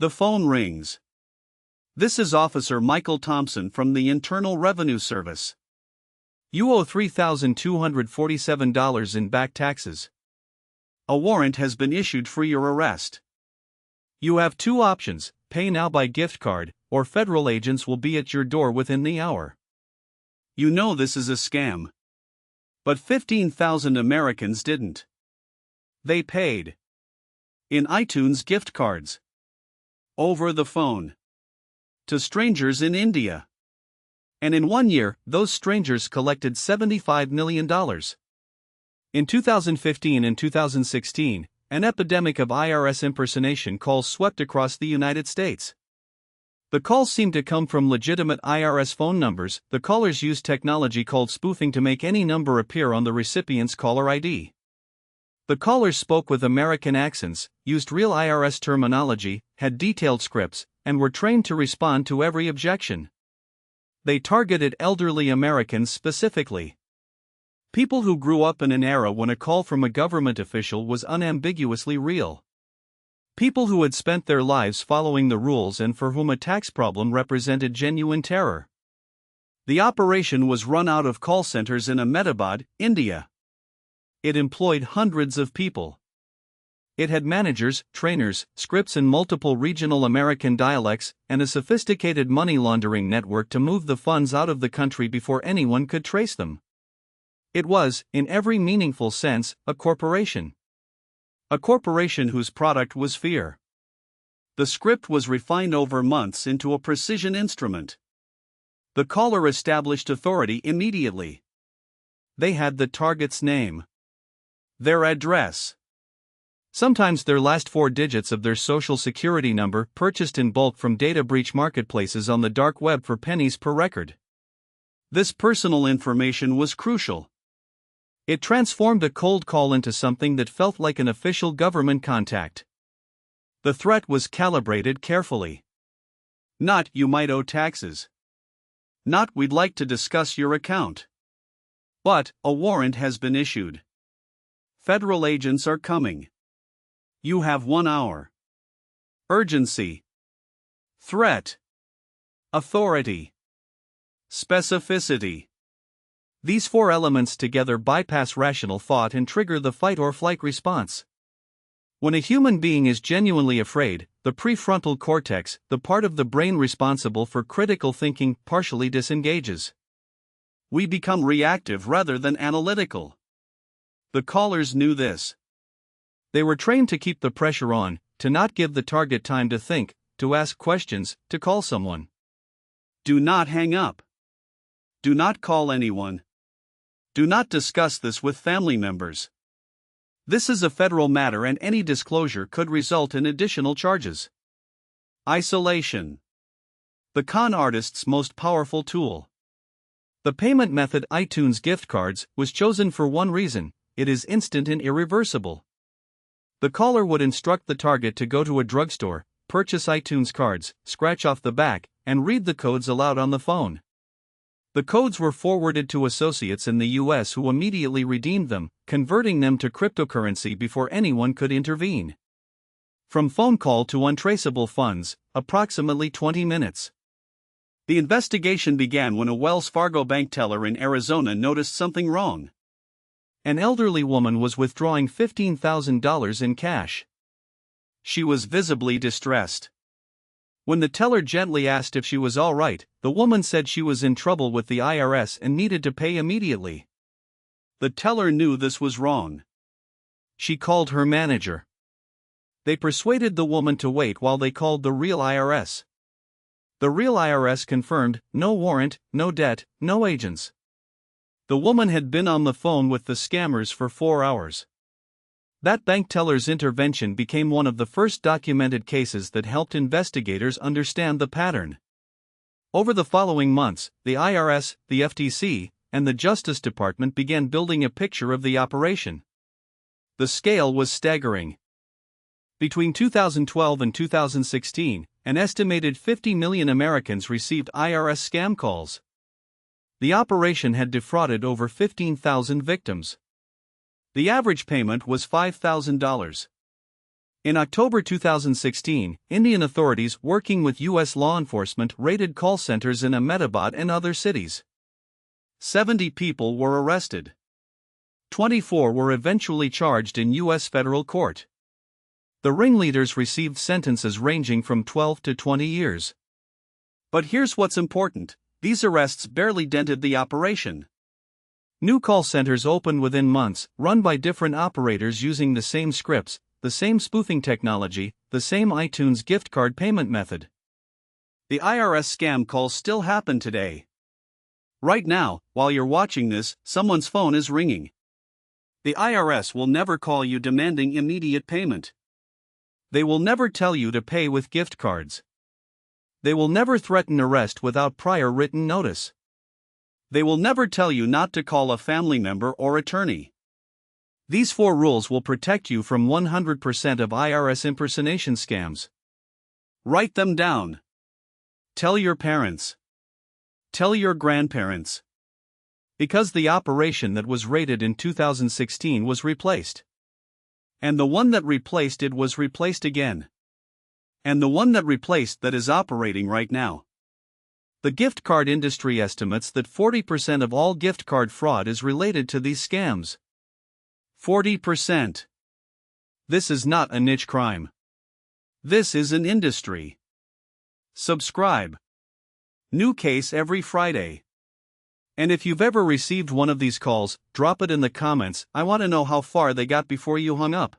The phone rings. This is Officer Michael Thompson from the Internal Revenue Service. You owe $3,247 in back taxes. A warrant has been issued for your arrest. You have two options: pay now by gift card, or federal agents will be at your door within the hour. You know this is a scam. But 15,000 Americans didn't. They paid. In iTunes gift cards. Over the phone. To strangers in India. And in 1 year, those strangers collected $75 million. In 2015 and 2016, an epidemic of IRS impersonation calls swept across the United States. The calls seemed to come from legitimate IRS phone numbers. The callers used technology called spoofing to make any number appear on the recipient's caller ID. The callers spoke with American accents, used real IRS terminology, had detailed scripts, and were trained to respond to every objection. They targeted elderly Americans specifically. People who grew up in an era when a call from a government official was unambiguously real. People who had spent their lives following the rules and for whom a tax problem represented genuine terror. The operation was run out of call centers in Ahmedabad, India. It employed hundreds of people. It had managers, trainers, scripts in multiple regional American dialects, and a sophisticated money laundering network to move the funds out of the country before anyone could trace them. It was, in every meaningful sense, a corporation. A corporation whose product was fear. The script was refined over months into a precision instrument. The caller established authority immediately. They had the target's name, their address, sometimes their last 4 digits of their social security number, purchased in bulk from data breach marketplaces on the dark web for pennies per record. This personal information was crucial. It transformed a cold call into something that felt like an official government contact. The threat was calibrated carefully. Not, "You might owe taxes." Not, "We'd like to discuss your account." But, "A warrant has been issued. Federal agents are coming. You have 1 hour." Urgency. Threat. Authority. Specificity. These 4 elements together bypass rational thought and trigger the fight-or-flight response. When a human being is genuinely afraid, the prefrontal cortex, the part of the brain responsible for critical thinking, partially disengages. We become reactive rather than analytical. The callers knew this. They were trained to keep the pressure on, to not give the target time to think, to ask questions, to call someone. Do not hang up. Do not call anyone. Do not discuss this with family members. This is a federal matter and any disclosure could result in additional charges. Isolation. The con artist's most powerful tool. The payment method iTunes gift cards was chosen for one reason: it is instant and irreversible. The caller would instruct the target to go to a drugstore, purchase iTunes cards, scratch off the back, and read the codes aloud on the phone. The codes were forwarded to associates in the US who immediately redeemed them, converting them to cryptocurrency before anyone could intervene. From phone call to untraceable funds, approximately 20 minutes. The investigation began when a Wells Fargo bank teller in Arizona noticed something wrong. An elderly woman was withdrawing $15,000 in cash. She was visibly distressed. When the teller gently asked if she was all right, the woman said she was in trouble with the IRS and needed to pay immediately. The teller knew this was wrong. She called her manager. They persuaded the woman to wait while they called the real IRS. The real IRS confirmed, no warrant, no debt, no agents. The woman had been on the phone with the scammers for 4 hours. That bank teller's intervention became one of the first documented cases that helped investigators understand the pattern. Over the following months, the IRS, the FTC, and the Justice Department began building a picture of the operation. The scale was staggering. Between 2012 and 2016, an estimated 50 million Americans received IRS scam calls. The operation had defrauded over 15,000 victims. The average payment was $5,000. In October 2016, Indian authorities working with U.S. law enforcement raided call centers in Ahmedabad and other cities. 70 people were arrested. 24 were eventually charged in U.S. federal court. The ringleaders received sentences ranging from 12 to 20 years. But here's what's important: these arrests barely dented the operation. New call centers opened within months, run by different operators using the same scripts, the same spoofing technology, the same iTunes gift card payment method. The IRS scam calls still happen today. Right now, while you're watching this, someone's phone is ringing. The IRS will never call you demanding immediate payment. They will never tell you to pay with gift cards. They will never threaten arrest without prior written notice. They will never tell you not to call a family member or attorney. These 4 rules will protect you from 100% of IRS impersonation scams. Write them down. Tell your parents. Tell your grandparents. Because the operation that was raided in 2016 was replaced. And the one that replaced it was replaced again. And the one that replaced that is operating right now. The gift card industry estimates that 40% of all gift card fraud is related to these scams. 40%. This is not a niche crime. This is an industry. Subscribe. New case every Friday. And if you've ever received one of these calls, drop it in the comments. I want to know how far they got before you hung up.